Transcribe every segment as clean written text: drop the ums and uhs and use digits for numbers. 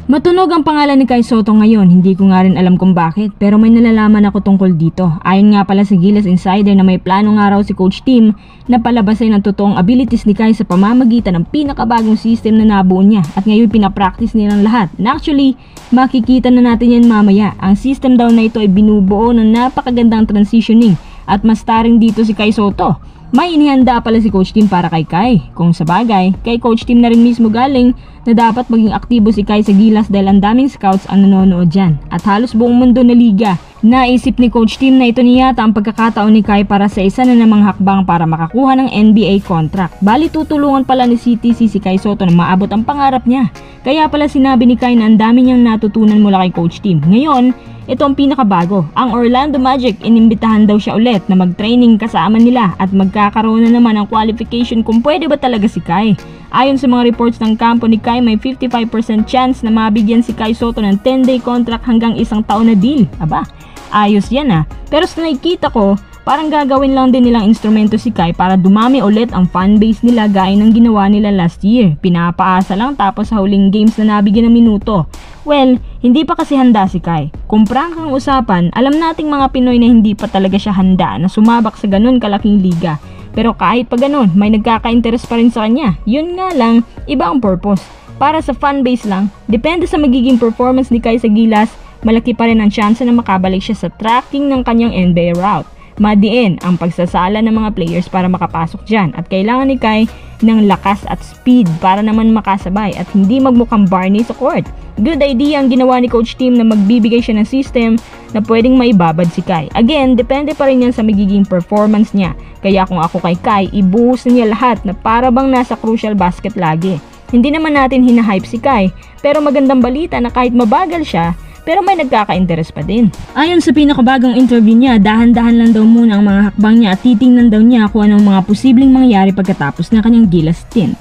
Matunog ang pangalan ni Kai Sotto ngayon, hindi ko nga rin alam kung bakit, pero may nalalaman ako tungkol dito. Ayon nga pala sa Gilas Insider na may plano nga raw si Coach Tim na palabasin ang totoong abilities ni Kai sa pamamagitan ng pinakabagong system na nabuo niya at ngayon pinapractice nilang lahat. Na actually, makikita na natin yan mamaya. Ang system daw na ito ay binubuo ng napakagandang transitioning at mas taring dito si Kai Sotto. May inihanda pala si Coach Tim para kay Kai. Kung sa bagay, kay Coach Tim na rin mismo galing na dapat maging aktibo si Kai sa Gilas dahil ang daming scouts ang nanonood dyan. At halos buong mundo na liga. Naisip ni Coach Tim na ito niya ang pagkakataon ni Kai para sa isa na namang hakbang para makakuha ng NBA contract. Bali tutulungan pala ni CTC si Kai Sotto na maabot ang pangarap niya. Kaya pala sinabi ni Kai na ang dami niyang natutunan mula kay Coach Tim. Ngayon, ito ang pinakabago. Ang Orlando Magic, inimbitahan daw siya ulit na mag-training kasama nila at magkakaroon na naman ng qualification kung pwede ba talaga si Kai. Ayon sa mga reports ng kampo ni Kai, may 55% chance na mabigyan si Kai Sotto ng 10-day contract hanggang 1 taon na deal. Aba, ayos yan ah. Pero sa nakikita ko, parang gagawin lang din nilang instrumento si Kai para dumami ulit ang fanbase nila gaya ng ginawa nila last year. Pinapaasa lang tapos sa huling games na nabigyan ng minuto. Well, hindi pa kasi handa si Kai. Kung prangkang usapan, alam nating mga Pinoy na hindi pa talaga siya handa na sumabak sa ganun kalaking liga. Pero kahit pa ganun, may nagkaka-interest pa rin sa kanya. Yun nga lang, iba ang purpose. Para sa fanbase lang, depende sa magiging performance ni Kai sa Gilas, malaki pa rin ang chance na makabalik siya sa tracking ng kanyang NBA route. Madiin ang pagsasala ng mga players para makapasok dyan at kailangan ni Kai ng lakas at speed para naman makasabay at hindi magmukhang Barney sa court. Good idea ang ginawa ni Coach Tim na magbibigay siya ng system na pwedeng maibabad si Kai. Again, depende pa rin yan sa magiging performance niya. Kaya kung ako kay Kai, ibuhos na niya lahat na para bang nasa crucial basket lagi. Hindi naman natin hinahype si Kai, pero magandang balita na kahit mabagal siya, pero may nagkaka-interest pa din. Ayon sa pinakabagong interview niya, dahan-dahan lang daw muna ang mga hakbang niya at titingnan daw niya kung anong mga posibleng mangyari pagkatapos ng kanyang Gilas stint.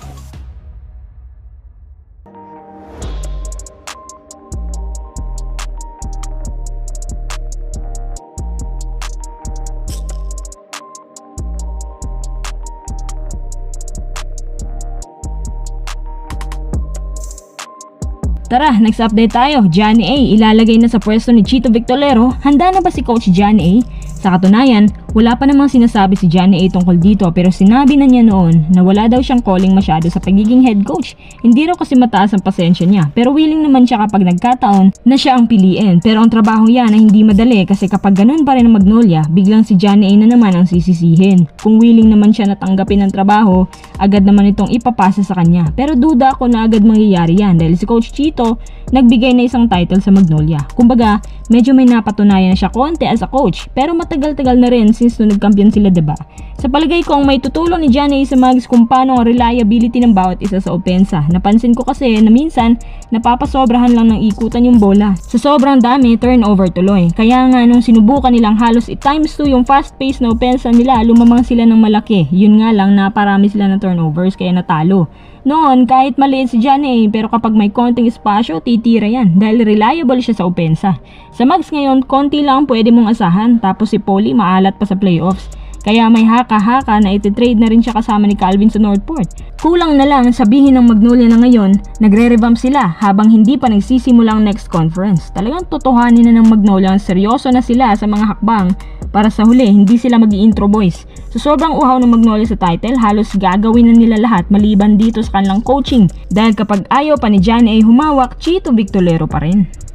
Tara, next update tayo. Johnny A ilalagay na sa pwesto ni Chito Victorero. Handa na ba si Coach Johnny A? Sa katunayan, wala pa namang sinasabi si Johnny A tungkol dito pero sinabi na niya noon na wala daw siyang calling masyado sa pagiging head coach. Hindi raw kasi mataas ang pasensya niya pero willing naman siya kapag nagkataon na siya ang piliin. Pero ang trabaho yan ay hindi madali kasi kapag ganun pa rin ang Magnolia, biglang si Johnny A na naman ang sisisihin. Kung willing naman siya na tanggapin ang trabaho, agad naman itong ipapasa sa kanya. Pero duda ako na agad mangyayari yan dahil si Coach Chito nagbigay na isang title sa Magnolia. Kumbaga, medyo may napatunayan na siya konti as a coach pero matagal-tagal na rin since nung nagkampiyon sila, diba? Sa palagay ko, ang may tutulong ni Johnny sa Mags kung paano ang reliability ng bawat isa sa opensa. Napansin ko kasi na minsan napapasobrahan lang ng ikutan yung bola. Sa sobrang dami, turnover tuloy. Kaya nga nung sinubukan nilang halos times 2 yung fast pace na opensa nila, lumamang sila ng malaki. Yun nga lang, naparami sila ng turnovers kaya natalo. Noon, kahit maliit si Johnny A, pero kapag may konting espasyo, titira yan dahil reliable siya sa opensa. Sa Mags ngayon, konti lang pwede mong asahan tapos si Paulie maalat pa sa playoffs. Kaya may haka-haka na ititrade na rin siya kasama ni Calvin sa Northport. Kulang na lang sabihin ng Magnolia na ngayon, nagre-revamp sila habang hindi pa nagsisimulang next conference. Talagang totohanin na ng Magnolia ang seryoso na sila sa mga hakbang para sa huli hindi sila mag-i-intro boys. So sobrang uhaw ng Magnolia sa title, halos gagawin na nila lahat maliban dito sa kanilang coaching. Dahil kapag ayaw pa ni Johnny A humawak, Chito Victorero pa rin.